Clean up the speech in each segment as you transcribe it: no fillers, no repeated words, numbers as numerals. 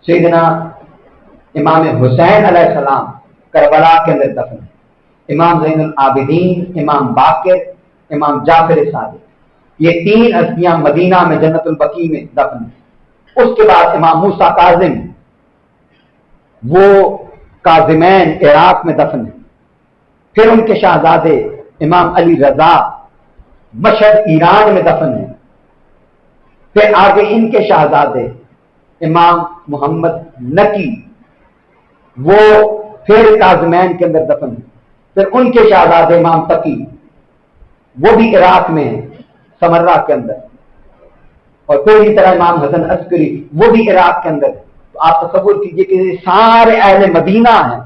سیدنا امام حسین علیہ السلام کربلا کے اندر دفن ہے، امام زین العابدین، امام باقر، امام جعفر صادق، یہ 3 ہستیاں مدینہ میں جنت البقیع میں دفن ہیں۔ اس کے بعد امام موسیٰ کاظم، وہ کاظمین عراق میں دفن ہیں۔ پھر ان کے شہزادے امام علی رضا مشہد ایران میں دفن ہیں۔ پھر آگے ان کے شہزادے امام محمد نقی، وہ پھر کاظمین کے اندر دفن ہیں۔ پھر ان کے شہزادے امام تقی، وہ بھی عراق میں ہیں، سمرہ کے اندر۔ اور پھر اسی طرح امام حسن عسکری، وہ بھی عراق کے اندر ہے۔ تو آپ تصور کیجئے کہ سارے اہل مدینہ ہیں،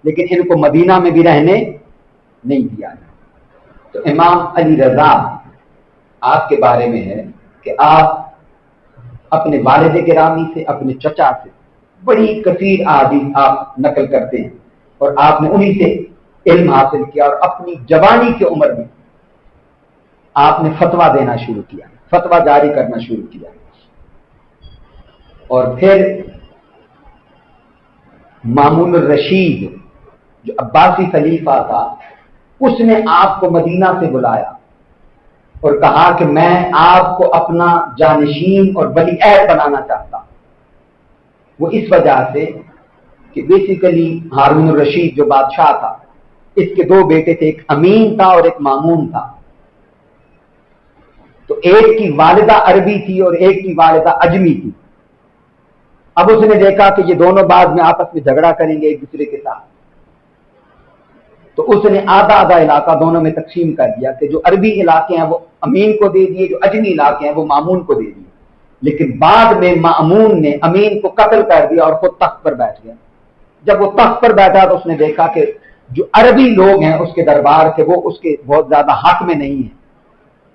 لیکن ان کو مدینہ میں بھی رہنے نہیں دیا گیا۔ تو امام علی رضا آپ کے بارے میں ہے کہ آپ اپنے والد گرامی سے، اپنے چچا سے بڑی کثیر احادیث آپ نقل کرتے ہیں، اور آپ نے انہی سے علم حاصل کیا، اور اپنی جوانی کی عمر میں آپ نے فتویٰ دینا شروع کیا، فتویٰ جاری کرنا شروع کیا۔ اور پھر مامون الرشید جو عباسی خلیفہ تھا، اس نے آپ کو مدینہ سے بلایا اور کہا کہ میں آپ کو اپنا جانشین اور ولی عہد بنانا چاہتا ہوں۔ وہ اس وجہ سے کہ بیسیکلی ہارون الرشید جو بادشاہ تھا، اس کے 2 بیٹے تھے، ایک امین تھا اور ایک مامون تھا۔ تو ایک کی والدہ عربی تھی اور ایک کی والدہ اجمی تھی۔ اب اس نے دیکھا کہ یہ دونوں بعد میں آپس میں جھگڑا کریں گے ایک دوسرے کے ساتھ، تو اس نے آدھا آدھا علاقہ دونوں میں تقسیم کر دیا کہ جو عربی علاقے ہیں وہ امین کو دے دیے، جو اجمی علاقے ہیں وہ مامون کو دے دیے۔ لیکن بعد میں مامون نے امین کو قتل کر دیا اور خود تخت پر بیٹھ گیا۔ جب وہ تخت پر بیٹھا تو اس نے دیکھا کہ جو عربی لوگ ہیں اس کے دربار کے، وہ اس کے بہت زیادہ حق میں نہیں ہیں۔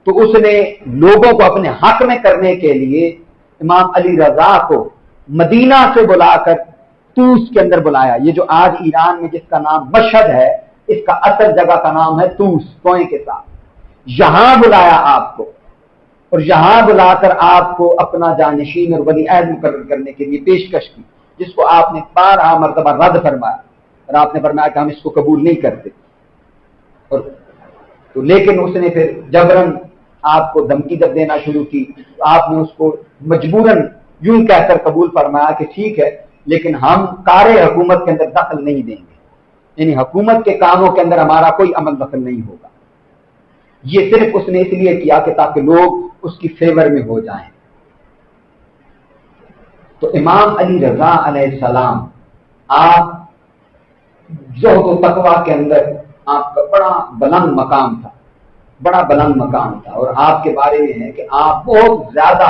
تو اس نے لوگوں کو اپنے حق میں کرنے کے لیے امام علی رضا کو مدینہ سے بلا کر توس کے اندر بلایا۔ یہ جو آج ایران میں جس کا نام مشہد ہے، اس کا اصل جگہ کا نام ہے توس، کوئیں کے ساتھ۔ یہاں بلایا آپ کو، اور یہاں بلا کر آپ کو اپنا جانشین اور ولی عہد مقرر کرنے کے لیے پیشکش کی، جس کو آپ نے 12 مرتبہ رد فرمایا، اور آپ نے فرمایا کہ ہم اس کو قبول نہیں کرتے۔ اور تو لیکن اس نے پھر جبراً آپ کو دھمکی جب دینا شروع کی، تو آپ نے اس کو مجبوراً یوں کہہ کر قبول فرمایا کہ ٹھیک ہے، لیکن ہم کار حکومت کے اندر دخل نہیں دیں گے، یعنی حکومت کے کاموں کے اندر ہمارا کوئی عمل دخل نہیں ہوگا۔ یہ صرف اس نے اس لیے کیا کہ تاکہ لوگ اس کی فیور میں ہو جائیں۔ تو امام علی رضا علیہ السلام، آپ زہد و تقویٰ کے اندر آپ کا بڑا بلند مقام تھا، بڑا بلند مقام تھا، اور آپ کے بارے میں ہے کہ آپ بہت زیادہ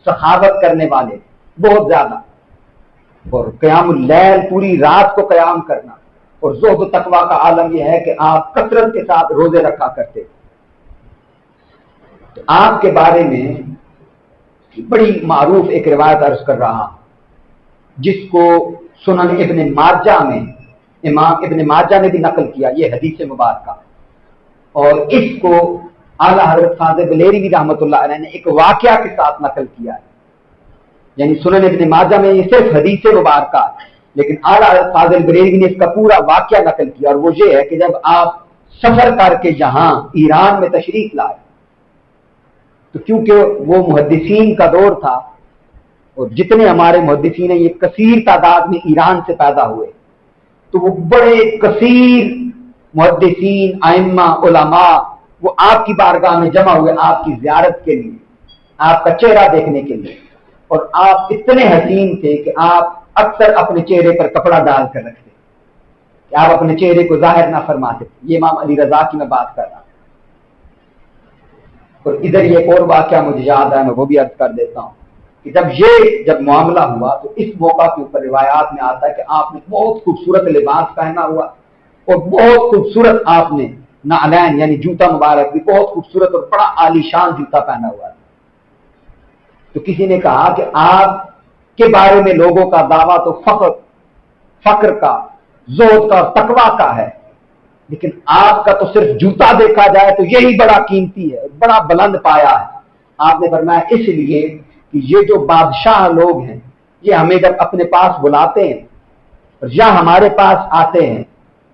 سخاوت کرنے والے، بہت زیادہ، اور قیام اللیل، پوری رات کو قیام کرنا، اور زہد و تقویٰ کا عالم یہ ہے کہ آپ کثرت کے ساتھ روزے رکھا کرتے تھے۔ تو آپ کے بارے میں بڑی معروف ایک روایت عرض کر رہا ہوں، جس کو سنن ابن ماجہ میں امام ابن ماجہ نے بھی نقل کیا، یہ حدیث مبارکہ، اور اس کو اعلیٰ حضرت خواجہ بلیری رحمۃ اللہ علیہ نے ایک واقعہ کے ساتھ نقل کیا ہے۔ یعنی سنن ابن ماجہ میں یہ صرف حدیث مبارکہ، لیکن اعلیٰ حضرت خواجہ بلیری نے اس کا پورا واقعہ نقل کیا، اور وہ یہ ہے کہ جب آپ سفر کر کے یہاں ایران میں تشریف لائے، تو کیونکہ وہ محدثین کا دور تھا، اور جتنے ہمارے محدثین ہیں یہ کثیر تعداد میں ایران سے پیدا ہوئے، تو وہ بڑے کثیر محدثین، ائمہ، علماء، وہ آپ کی بارگاہ میں جمع ہوئے آپ کی زیارت کے لیے، آپ کا چہرہ دیکھنے کے لیے، اور آپ اتنے حسین تھے کہ آپ اکثر اپنے چہرے پر کپڑا ڈال کر رکھتے کہ آپ اپنے چہرے کو ظاہر نہ فرماتے۔ یہ امام علی رضا کی میں بات کر رہا ہوں۔ اور ادھر یہ ایک اور واقعہ مجھے یاد ہے، میں وہ بھی عرض کر دیتا ہوں کہ جب معاملہ ہوا تو اس موقع کے اوپر روایات میں آتا ہے کہ آپ نے بہت خوبصورت لباس پہنا ہوا، اور بہت خوبصورت آپ نے نعلین یعنی جوتا مبارک بھی بہت خوبصورت اور بڑا عالی شان جوتا پہنا ہوا تھا۔ تو کسی نے کہا کہ آپ کے بارے میں لوگوں کا دعویٰ تو فقر کا، زہد کا اور تقویٰ کا ہے، لیکن آپ کا تو صرف جوتا دیکھا جائے تو یہی بڑا قیمتی ہے، بڑا بلند پایا ہے۔ آپ نے فرمایا اس لیے کہ یہ جو بادشاہ لوگ ہیں یہ ہمیں جب اپنے پاس بلاتے ہیں اور یا ہمارے پاس آتے ہیں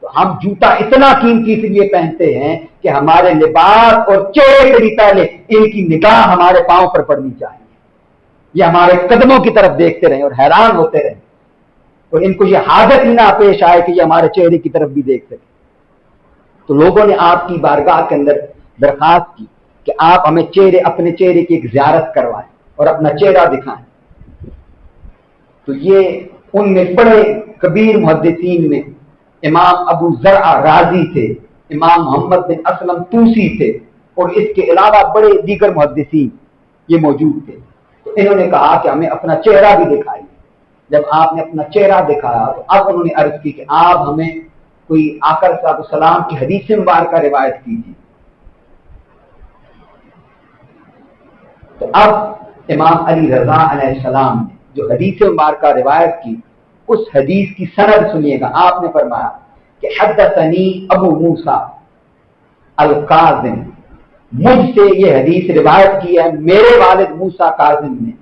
تو ہم جوتا اتنا قیمتی اس لیے پہنتے ہیں کہ ہمارے لباس اور چہرے سے بھی پہلے ان کی نگاہ ہمارے پاؤں پر پڑنی چاہیے، یہ ہمارے قدموں کی طرف دیکھتے رہیں اور حیران ہوتے رہیں، اور ان کو یہ حاجت ہی نہ پیش آئے کہ یہ ہمارے چہرے کی طرف بھی دیکھ سکیں۔ تو لوگوں نے آپ کی بارگاہ کے اندر درخواست کی کہ آپ ہمیں اپنے چہرے کی ایک زیارت کروائیں اور اپنا چہرہ دکھائیں۔ تو یہ ان میں بڑے کبیر محدثین میں امام ابو زرع رازی تھے، امام محمد بن اسلم توسی تھے، اور اس کے علاوہ بڑے دیگر محدثین یہ موجود تھے۔ تو انہوں نے کہا کہ ہمیں اپنا چہرہ بھی دکھائیے۔ جب آپ نے اپنا چہرہ دکھایا تو اب انہوں نے عرض کی کہ آپ ہمیں کوئی آقا صلی اللہ علیہ وسلم کی حدیث مبارکہ روایت کیجیے۔ تو اب امام علی رضا علیہ السلام نے جو حدیث مبارکہ روایت کی، اس حدیث کی سند سنیے گا۔ آپ نے فرمایا کہ حدثنی ابو موسیٰ القاظم، مجھ سے یہ حدیث روایت کی ہے میرے والد موسیٰ کاظم نے،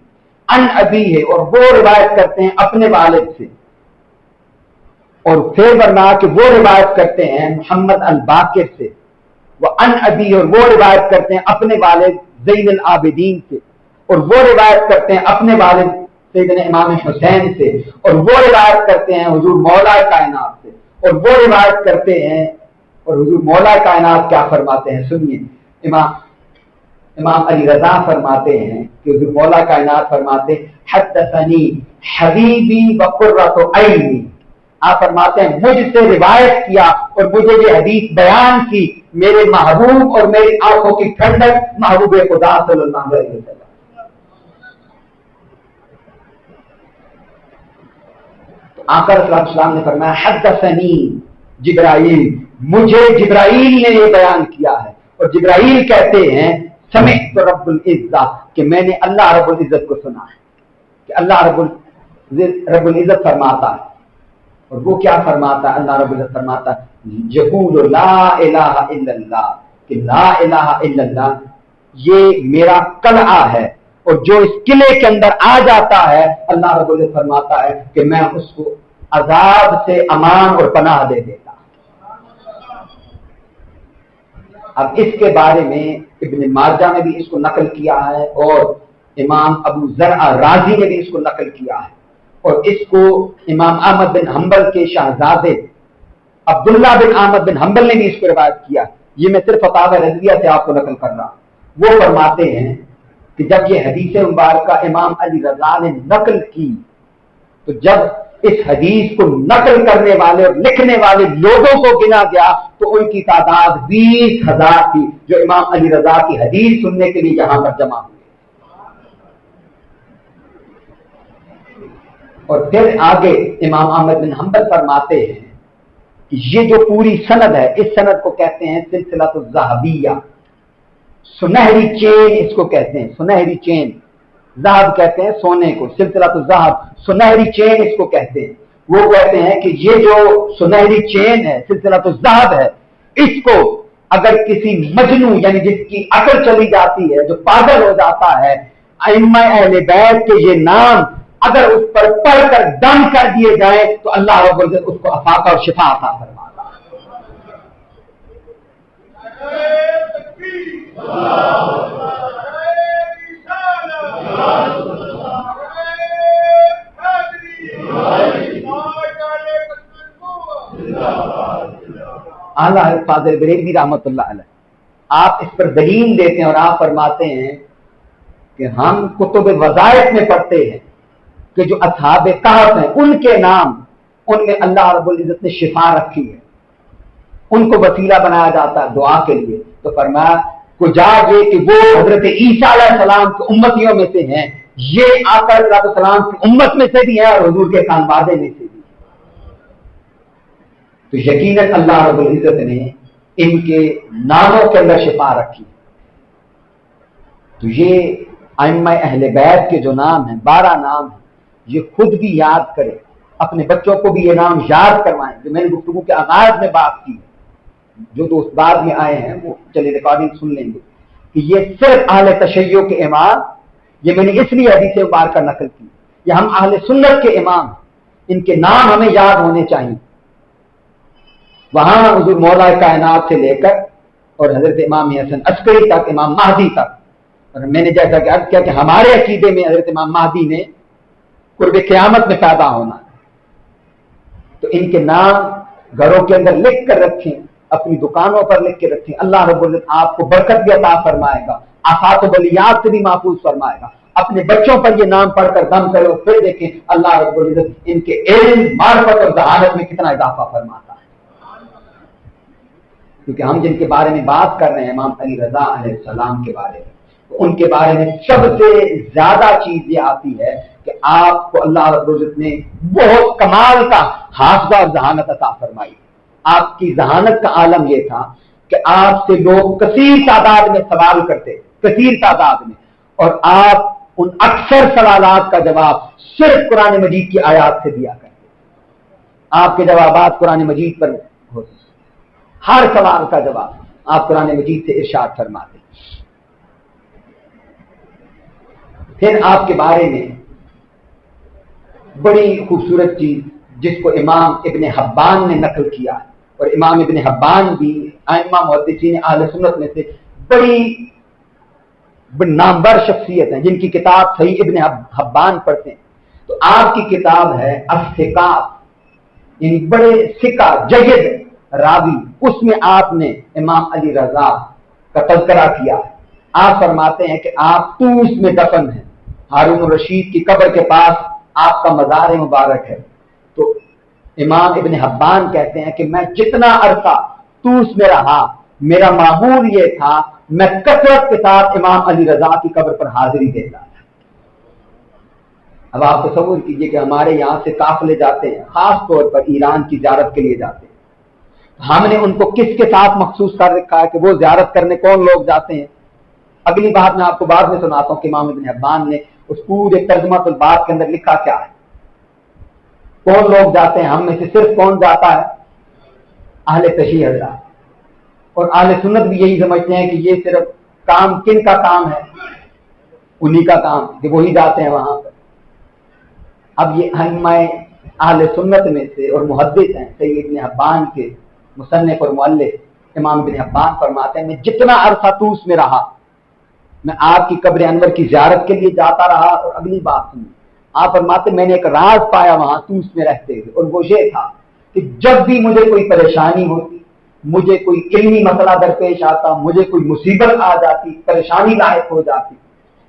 ان ابی ہے، اور وہ روایت کرتے ہیں اپنے والد سے، اور پھر فرمایا کہ وہ روایت کرتے ہیں محمد الباقر سے، وہ ان ابی، اور وہ روایت کرتے ہیں اپنے والد زین العابدین سے، اور وہ روایت کرتے ہیں اپنے والد سیدنا امام حسین سے، اور وہ روایت کرتے ہیں حضور مولا کائنات سے، اور وہ روایت کرتے ہیں، اور حضور مولا کائنات کیا فرماتے ہیں سنیے، امام علی رضا فرماتے ہیں کہ حضور مولا کائنات فرماتے حدثنی حبیبی وقرۃ عینی، آپ فرماتے ہیں مجھ سے روایت کیا اور مجھے یہ حدیث بیان کی میرے محبوب اور میری آنکھوں کی ٹھنڈک محبوب خدا صلی اللہ علیہ وسلم۔ تو آقا صلی اللہ علیہ وسلم نے فرمایا حدثنی جبرائیل، مجھے جبرائیل نے یہ بیان کیا ہے، اور جبرائیل کہتے ہیں سمعت رب العزت، کہ میں نے اللہ رب العزت کو سنا ہے، کہ اللہ رب العزت فرماتا ہے، اور وہ کیا فرماتا ہے؟ اللہ رب العزت فرماتا ہے یقول لا الہ الا اللہ، کہ لا الہ الا اللہ یہ میرا قلعہ ہے، اور جو اس قلعے کے اندر آ جاتا ہے اللہ رب العزت فرماتا ہے کہ میں اس کو عذاب سے امان اور پناہ دے دیتا۔ اب اس کے بارے میں ابن ماجہ نے بھی اس کو نقل کیا ہے، اور امام ابو زرع رازی نے بھی اس کو نقل کیا ہے، اور اس کو امام احمد بن حنبل کے شہزادے عبداللہ بن احمد بن حنبل نے بھی اس کو روایت کیا۔ یہ میں صرف فتاوی رضویہ سے آپ کو نقل کر رہا ہوں۔ وہ فرماتے ہیں کہ جب یہ حدیث مبارکہ امام علی رضا نے نقل کی، تو جب اس حدیث کو نقل کرنے والے اور لکھنے والے لوگوں کو گنا گیا تو ان کی تعداد 20,000 تھی، جو امام علی رضا کی حدیث سننے کے لیے یہاں پر جمع ہوئے۔ اور پھر آگے امام احمد بن حنبل فرماتے ہیں کہ یہ جو پوری سند ہے، اس سند کو کہتے ہیں سلسلہ الذہبیہ، سنہری چین اس کو کہتے ہیں، سنہری چین، ذہب کہتے ہیں سونے کو، سلسلہ الذہب، سنہری چین اس کو کہتے ہیں۔ وہ کہتے ہیں کہ یہ جو سنہری چین ہے، سلسلہ الذہب ہے، اس کو اگر کسی مجنوں یعنی جس کی عقل چلی جاتی ہے، جو پاگل ہو جاتا ہے، ائمہ اہل بیت کے یہ نام اگر اس پر پڑھ کر دم کر دیے جائیں تو اللہ رب العزت اس کو افاقہ اور شفا عطا فرماتا ہے۔ اعلیٰ فاضل بریلوی رحمۃ اللہ علیہ آپ اس پر دلیل دیتے ہیں، اور آپ فرماتے ہیں کہ ہم کتب وظائف میں پڑھتے ہیں کہ جو اصحاب کہف ہیں ان کے نام، ان میں اللہ رب العزت نے شفا رکھی ہے، ان کو وسیلہ بنایا جاتا ہے دعا کے لیے۔ تو فرمایا کجا یہ کہ وہ حضرت عیسیٰ علیہ السلام کی امتیوں میں سے ہیں، یہ آقا علیہ السلام کی امت میں سے بھی ہے اور حضور کے خانوادے میں سے بھی۔ تو یقیناً اللہ رب العزت نے ان کے ناموں کے اندر شفا رکھی۔ تو یہ ائمہ اہل بیت کے جو نام ہیں، 12 نام ہیں، یہ خود بھی یاد کرے، اپنے بچوں کو بھی یہ نام یاد کروائیں۔ جو میں نے گفتگو کے آغاز میں بات کی، جو دوست بعد میں آئے ہیں وہ چلے ریکارڈنگ سن لیں گے کہ یہ صرف اہل تشیع کے امام، یہ میں نے اس لیے حدیث مبارکہ نقل کی یہ ہم اہل سنت کے امام، ان کے نام ہمیں یاد ہونے چاہیے۔ وہاں حضور مولا کائنات سے لے کر اور حضرت امام حسن عسکری تک، امام مہدی تک، اور میں نے جیسا کہ عرض کیا کہ ہمارے عقیدے میں حضرت امام مہدی نے قرب قیامت میں پیدا ہونا، تو ان کے نام گھروں کے اندر لکھ کر رکھیں، اپنی دکانوں پر لکھ کے رکھیں۔ اللہ رب العزت آپ کو برکت بھی عطا فرمائے گا، آفات و بلیات سے بھی محفوظ فرمائے گا۔ اپنے بچوں پر یہ نام پڑھ کر دم کرو، پھر دیکھیں اللہ رب العزت ان کے علم، معرفت اور ذہانت میں کتنا اضافہ فرماتا ہے۔ کیونکہ ہم جن کے بارے میں بات کر رہے ہیں امام علی رضا علیہ السلام کے بارے میں، ان کے بارے میں سب سے زیادہ چیز یہ آتی ہے کہ آپ کو اللہ رب العزت نے بہت کمال کا حافظہ اور ذہانت عطا فرمائی۔ آپ کی ذہانت کا عالم یہ تھا کہ آپ سے لوگ کثیر تعداد میں سوال کرتے، کثیر تعداد میں، اور آپ ان اکثر سوالات کا جواب صرف قرآن مجید کی آیات سے دیا کرتے۔ آپ کے جوابات قرآن مجید پر ہوتے، ہر سوال کا جواب آپ قرآن مجید سے ارشاد فرماتے۔ پھر آپ کے بارے میں بڑی خوبصورت چیز جس کو امام ابن حبان نے نقل کیا ہے، اور امام ابن حبان بھی ائمہ محدثین اہل سنت میں سے بڑی نامور شخصیت ہیں، جن کی کتاب صحیح ابن حبان پڑھتے ہیں تو آپ کی کتاب ہے الثقات، یعنی بڑے ثقہ جید راوی، اس میں آپ نے امام علی رضا کا تذکرہ کیا ہے۔ آپ فرماتے ہیں کہ آپ طوس میں دفن ہیں، ہارون الرشید کی قبر کے پاس آپ کا مزار مبارک ہے۔ تو امام ابن حبان کہتے ہیں کہ میں جتنا عرصہ طوس میں رہا، میرا معمول یہ تھا میں کثرت کے ساتھ امام علی رضا کی قبر پر حاضری دیتا تھا۔ اب آپ تصور کیجئے کہ ہمارے یہاں سے قافلے جاتے ہیں، خاص طور پر ایران کی زیارت کے لیے جاتے ہیں، ہم نے ان کو کس کے ساتھ مخصوص کر رکھا ہے کہ وہ زیارت کرنے کون لوگ جاتے ہیں؟ اگلی بات میں آپ کو بعد میں سناتا ہوں کہ امام ابن حبان نے اس پورے ترجمہ الباب کے اندر لکھا کیا ہے، کون لوگ جاتے ہیں۔ ہم میں سے صرف کون جاتا ہے؟ اہل تشیع حضرات، اور اہل سنت بھی یہی سمجھتے ہیں کہ یہ صرف کام کن کا کام ہے؟ انہی کا کام کہ وہی جاتے ہیں وہاں پر۔ اب یہ ائمہ اہل سنت میں سے اور محدث ہیں، سید ابن حبان کے مصنف اور مؤلف امام ابن حبان فرماتے ہیں میں جتنا عرصہ طوس میں رہا، میں آپ کی قبر انور کی زیارت کے لیے جاتا رہا۔ اور اگلی بات سنیے، آپ فرماتے میں نے ایک راز پایا وہاں طوس میں رہتے ہوئے، اور وہ یہ تھا کہ جب بھی مجھے کوئی پریشانی ہوتی، مجھے کوئی علمی مسئلہ درپیش آتا، مجھے کوئی مصیبت آ جاتی، پریشانی لاحق ہو جاتی،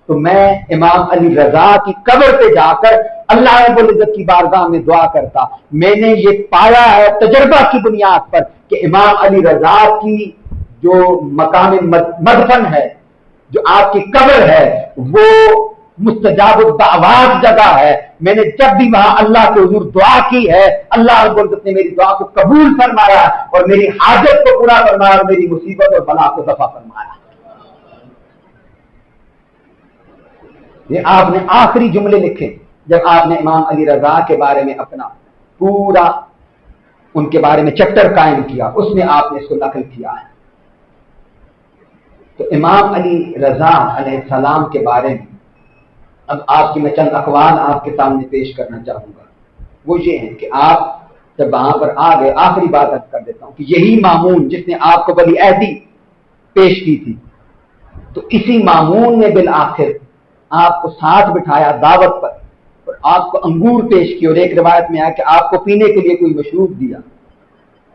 تو میں امام علی رضا کی قبر پہ جا کر اللہ رب العزت کی بارگاہ میں دعا کرتا۔ میں نے یہ پایا ہے تجربہ کی بنیاد پر کہ امام علی رضا کی جو مقام مدفن ہے، جو آپ کی قبر ہے، وہ مستجاب الدعوات جگہ ہے۔ میں نے جب بھی وہاں اللہ کے حضور دعا کی ہے، اللہ رب العزت نے میری دعا کو قبول فرمایا اور میری حاجت کو پورا فرمایا اور میری مصیبت اور بلا کو دفع فرمایا۔ یہ آپ نے آخری جملے لکھے جب آپ نے امام علی رضا کے بارے میں اپنا پورا ان کے بارے میں چیپٹر قائم کیا، اس میں آپ نے اس کو نقل کیا ہے۔ تو امام علی رضا علیہ السلام کے بارے میں اب آپ کی میں چند اقوال آپ کے سامنے پیش کرنا چاہوں گا۔ وہ یہ ہے کہ آپ جب وہاں پر آ گئے، آخری بات عرض کر دیتا ہوں کہ یہی مامون جس نے آپ کو ولی عہدی پیش کی تھی، تو اسی مامون نے بالآخر آپ کو ساتھ بٹھایا دعوت پر اور آپ کو انگور پیش کی، اور ایک روایت میں آیا کہ آپ کو پینے کے لیے کوئی مشروب دیا،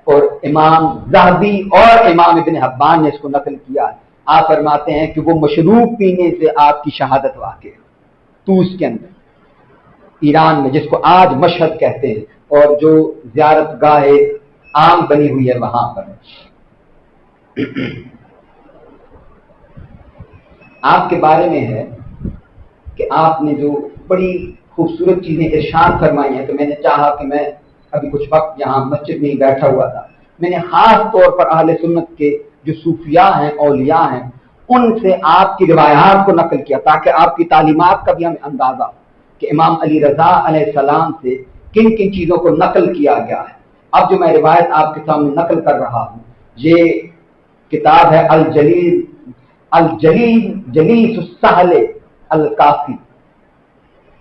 اور امام ذہبی اور امام ابن حبان نے اس کو نقل کیا ہے۔ آپ فرماتے ہیں کہ وہ مشروب پینے سے آپ کی شہادت واقع ہے طوس کے اندر ایران میں، جس کو آج مشہد کہتے ہیں، اور جو زیارت گاہ عام بنی ہوئی ہے وہاں پر۔ آپ کے بارے میں ہے کہ آپ نے جو بڑی خوبصورت چیزیں ارشاد فرمائی ہیں، تو میں نے چاہا کہ میں ابھی کچھ وقت یہاں مسجد میں ہی بیٹھا ہوا تھا، میں نے خاص طور پر اہل سنت کے جو صوفیاء ہیں، اولیاء ہیں، ان سے آپ کی روایات کو نقل کیا تاکہ آپ کی تعلیمات کا بھی ہمیں اندازہ ہو کہ امام علی رضا علیہ السلام سے کن کن چیزوں کو نقل کیا گیا ہے۔ اب جو میں روایت آپ کے سامنے نقل کر رہا ہوں، یہ کتاب ہے الجلیس السہل الکافی،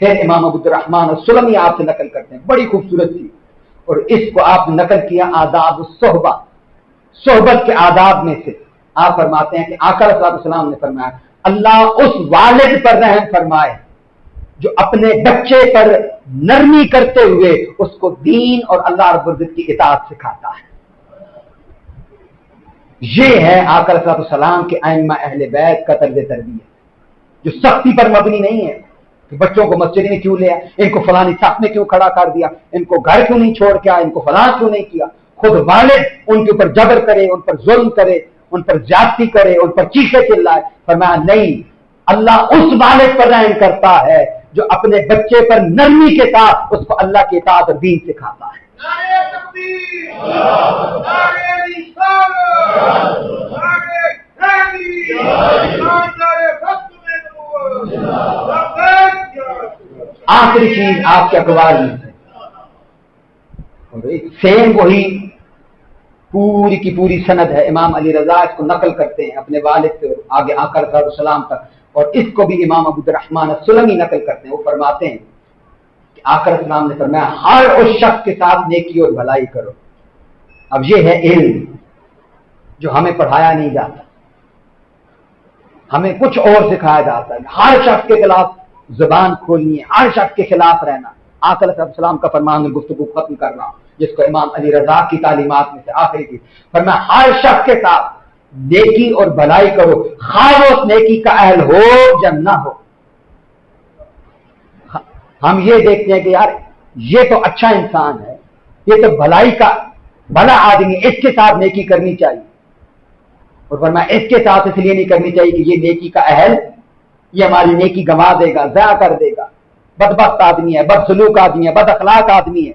پھر امام عبدالرحمن السلمی آپ سے نقل کرتے ہیں، بڑی خوبصورت تھی، اور اس کو آپ نے نقل کیا آداب الصحبہ، صحبت کے آداب میں سے۔ آپ فرماتے ہیں کہ آقا صلی اللہ علیہ وسلم نے فرمایا اللہ اس والد پر رحم فرمائے جو اپنے بچے پر نرمی کرتے ہوئے اس کو دین اور اللہ رب العزت کی اطاعت سکھاتا ہے۔ یہ ہے آقا صلی اللہ علیہ وسلم کے ائمہ اہل بیت کا طرز تربیت، جو سختی پر مبنی نہیں ہے کہ بچوں کو مسجد میں کیوں لیا، ان کو فلانی صف میں کیوں کھڑا کر دیا، ان کو گھر کیوں نہیں چھوڑ کے، ان کو فلاں کیوں نہیں کیا۔ خود والد ان کے اوپر جبر کرے، ان پر ظلم کرے، ان پر زیادتی کرے، ان پر چیخے چلائے، فرمایا نہیں، اللہ اس والد پر رحم کرتا ہے جو اپنے بچے پر نرمی کے ساتھ اس کو اللہ کی اطاعت اور دین سکھاتا ہے۔ نعرہ تکبیر، نعرہ رسالت، نعرہ حیدری، نعرہ ختم نبوت۔ آخری چیز آپ کے اقوال میں سے، اور سیم وہی پوری کی پوری سند ہے، امام علی رضا اس کو نقل کرتے ہیں اپنے والد سے آگے آقا صلی اللہ علیہ وسلم تک، اور اس کو بھی امام عبدالرحمن السلمی نقل کرتے ہیں۔ وہ فرماتے ہیں کہ آقا علیہ السلام نے فرمایا ہر اس شخص کے ساتھ نیکی اور بھلائی کرو۔ اب یہ ہے علم جو ہمیں پڑھایا نہیں جاتا، ہمیں کچھ اور سکھایا جاتا ہے، ہر شخص کے خلاف زبان کھولنی ہے، ہر شخص کے خلاف رہنا۔ آقا علیہ السلام کا فرمان میں گفتگو ختم کر رہا ہوں، جس کو امام علی رضا کی تعلیمات میں سے آخری کی فرمایا ہر شخص کے ساتھ نیکی اور بھلائی کرو، خواہ وہ اس نیکی کا اہل ہو یا نہ ہو۔ ہم یہ دیکھتے ہیں کہ یار یہ تو اچھا انسان ہے، یہ تو بھلائی کا بھلا آدمی، اس کے ساتھ نیکی کرنی چاہیے، اور فرمایا اس کے ساتھ اس لیے نہیں کرنی چاہیے کہ یہ نیکی کا اہل، یہ ہماری نیکی گنوا دے گا، ضائع کر دے گا، بدبخت آدمی ہے، بد سلوک آدمی ہے، بد اخلاق آدمی ہے۔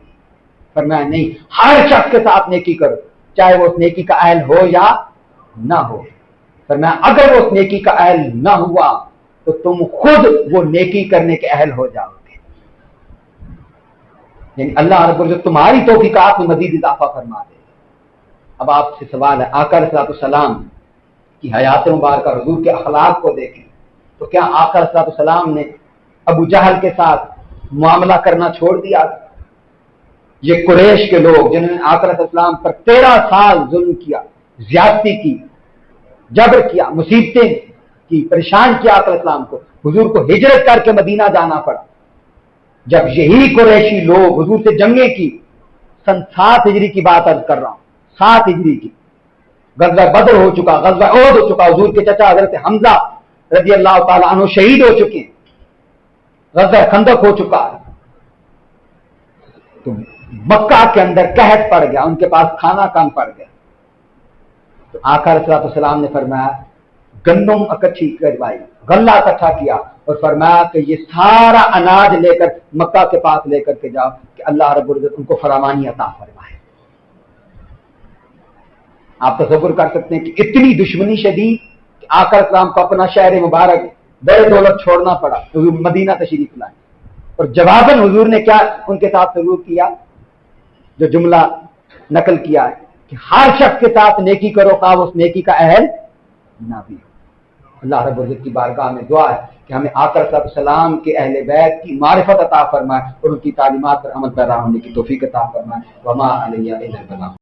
فرمایا نہیں، ہر شخص کے ساتھ نیکی کرو چاہے وہ اس نیکی کا اہل ہو یا نہ ہو۔ فرمایا اگر وہ اس نیکی کا اہل نہ ہوا تو تم خود وہ نیکی کرنے کے اہل ہو جاؤ گے، یعنی اللہ رب العزت تمہاری توفیقات میں مزید اضافہ فرما دے۔ اب آپ سے سوال ہے، آقا علیہ السلام کی حیات مبارکہ، حضور کے اخلاق کو دیکھیں تو کیا آقا علیہ السلام نے ابو جہل کے ساتھ معاملہ کرنا چھوڑ دیا؟ یہ قریش کے لوگ جنہوں نے آقا علیہ السلام پر 13 سال ظلم کیا، زیادتی کی، جبر کیا، مصیبتیں کی، پریشان کیا آقا علیہ السلام کو، حضور کو ہجرت کر کے مدینہ جانا پڑا۔ جب یہی قریشی لوگ حضور سے جنگیں کی، سن 7 ہجری کی بات عرض کر رہا ہوں، 7 ہجری کی، غزوہ بدر ہو چکا، غزوہ احد ہو چکا، حضور کے چچا حضرت حمزہ رضی اللہ تعالی عنہ شہید ہو چکے ہیں، غزوہ خندق ہو چکا ہے، تو مکہ کے اندر قحط پڑ گیا، ان کے پاس کھانا کم پڑ گیا، تو آقا علیہ السلام نے فرمایا گندم اکٹھی کروائی، غلہ اکٹھا کیا، اور فرمایا کہ یہ سارا اناج لے کر مکہ کے پاس لے کر کے جاؤ کہ اللہ رب العزت ان کو فراوانی عطا فرمائے۔ آپ تصور کر سکتے ہیں کہ اتنی دشمنی شدید کہ آقا علیہ السلام کو اپنا شہر مبارک بے دولت چھوڑنا پڑا، حضور مدینہ تشریف لائے، اور جواباً حضور نے کیا ان کے ساتھ سلوک کیا، جو جملہ نقل کیا ہے کہ ہر شخص کے ساتھ نیکی کرو خواہ اس نیکی کا اہل نہ بھی ہو۔ اللہ رب العزت کی بارگاہ میں دعا ہے کہ ہمیں آقا صلی اللہ علیہ وسلم کے اہل بیت کی معرفت عطا فرمائے اور ان کی تعلیمات پر عمل پیرا ہونے کی توفیق عطا فرمائے۔ وما علیہ الا البلاغ۔